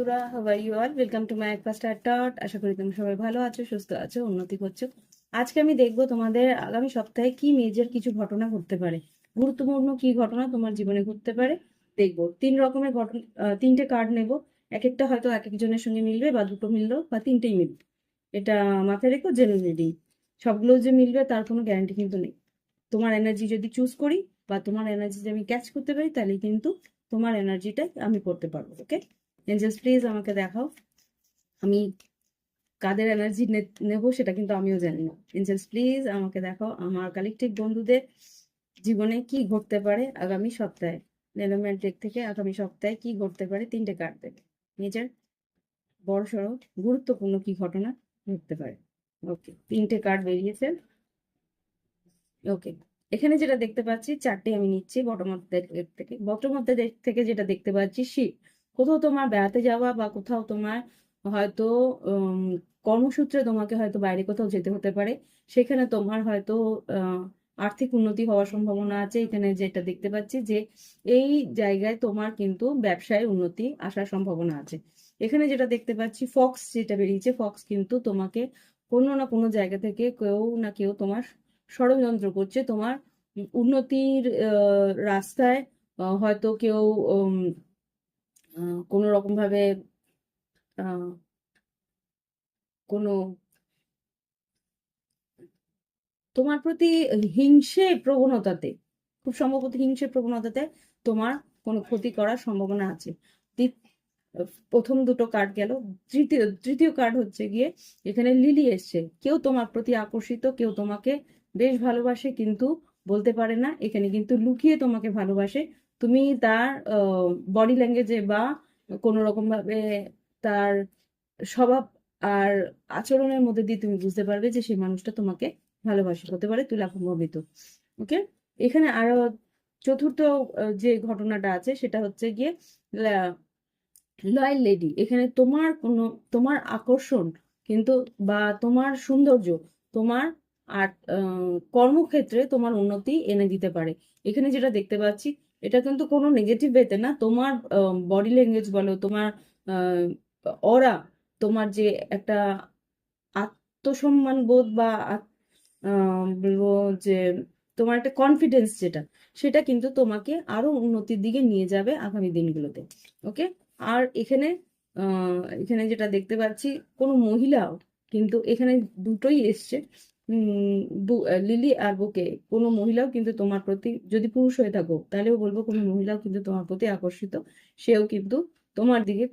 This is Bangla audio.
বন্ধুরা, how are you all? Welcome to my first thought. আশা করি তুমি সবাই ভালো আছো, সুস্থ আছো, উন্নতি করছো। আজকে আমি দেখবো তোমাদের আগামী সপ্তাহে কি মেজর কিছু ঘটনা ঘটতে পারে, গুরুত্বপূর্ণ কি ঘটনা তোমার জীবনে ঘটতে পারে। দেখবো তিন রকমের ঘটনা, তিনটে কার্ড নেব। এক একটা হয়তো এক একজনের সঙ্গে মিলবে, বা দুটো মিললো, বা তিনটেই মিলবে। এটা মাথায় রেখো, জেনারেল রিডিং। সবগুলো যে মিলবে তার কোনো গ্যারান্টি কিন্তু নেই। তোমার এনার্জি যদি চুজ করি, বা তোমার এনার্জি যদি আমি ক্যাচ করতে পারি, তাহলে কিন্তু তোমার এনার্জিটাই আমি করতে পারবো। ওকে এঞ্জেলস, প্লিজ আমাকে দেখাও আমি কাদের এনার্জি নেব, সেটা কিন্তু আমিও জানি না। এঞ্জেলস, প্লিজ আমাকে দেখাও আমার কালেকটিভ বন্ধুদের জীবনে কি ঘটতে পারে আগামী সপ্তাহে। এলিমেন্ট ডেক থেকে আগামী সপ্তাহে কি ঘটতে পারে, তিনটে কার্ড দেবে। নিজের বড় সড়ো গুরুত্বপূর্ণ কি ঘটনা ঘটতে পারে। ওকে, তিনটে কার্ড বেরিয়েছে। ওকে, এখানে যেটা দেখতে পাচ্ছি, চারটে আমি নিচ্ছি বটম অফ দ্য ডেক থেকে। বটম অফ দ্য ডেক থেকে যেটা দেখতে পাচ্ছি, শিপ। কোথাও তোমার বেড়াতে যাওয়া, বা কোথাও তোমার হয়তো কর্মসূত্রে তোমাকে হয়তো বাইরে কোথাও যেতে হতে পারে। সেখানে তোমার হয়তো আর্থিক উন্নতি হওয়ার সম্ভাবনা আছে। এখানে যেটা দেখতে পাচ্ছি যে এই জায়গায় তোমার কিন্তু ব্যবসায় উন্নতি আসার সম্ভাবনা আছে। এখানে যেটা দেখতে পাচ্ছি, ফক্স যেটা বেরিয়েছে, ফক্স কিন্তু তোমাকে কোনো না কোনো জায়গা থেকে কেউ না কেউ তোমার ষড়যন্ত্র করছে। তোমার উন্নতির রাস্তায় হয়তো কেউ কোনো রকম ভাবে আহ, কোনো তোমার প্রতি হিংসে প্রবণতাতে, খুব সম্ভবত হিংসে প্রবণতাতে তোমার কোনো ক্ষতি করার সম্ভাবনা আছে। তি- প্রথম দুটো কার্ড গেল। তৃতীয় কার্ড হচ্ছে গিয়ে, এখানে লিলি এসছে। কেউ তোমার প্রতি আকর্ষিত, কেউ তোমাকে বেশ ভালোবাসে, কিন্তু বলতে পারে না। এখানে কিন্তু লুকিয়ে তোমাকে ভালোবাসে। তুমি তার বডি ল্যাঙ্গুয়েজে, বা কোনো রকম ভাবে তার স্বভাব আর আচরণের মধ্যে দিয়ে তুমি বুঝতে পারবে যে সেই মানুষটা তোমাকে ভালোবাসে। হতে পারে তুলা প্রভাবিত। ওকে, এখানে আরো চতুর্থ যে ঘটনাটা আছে, সেটা হচ্ছে গিয়ে লয়াল লেডি। এখানে তোমার কোনো, তোমার আকর্ষণ কিন্তু, বা তোমার সৌন্দর্য তোমার আর কর্মক্ষেত্রে তোমার উন্নতি এনে দিতে পারে। এখানে যেটা দেখতে পাচ্ছি, এটা কিন্তু কোনো নেগেটিভ ওয়েতে না। তোমার বডি ল্যাঙ্গুয়েজ বলো, তোমার অরা, তোমার যে একটা আত্মসম্মান বোধ, বা বলবো যে তোমার একটা কনফিডেন্স যেটা, সেটা কিন্তু তোমাকে আরো উন্নতির দিকে নিয়ে যাবে আগামী দিনগুলোতে। ওকে, আর এখানে যেটা দেখতে পাচ্ছি, কোনো মহিলাও কিন্তু এখানে দুটোই এসছে। লিলি আর বুকে, কোনো মহিলাও কিন্তু তোমার প্রতি, যদি পুরুষ হয়ে থাকো তাহলেও বলবো কোনো মহিলাও কিন্তু তোমার প্রতি আকর্ষিত। সেও কিন্তু তোমার দিকে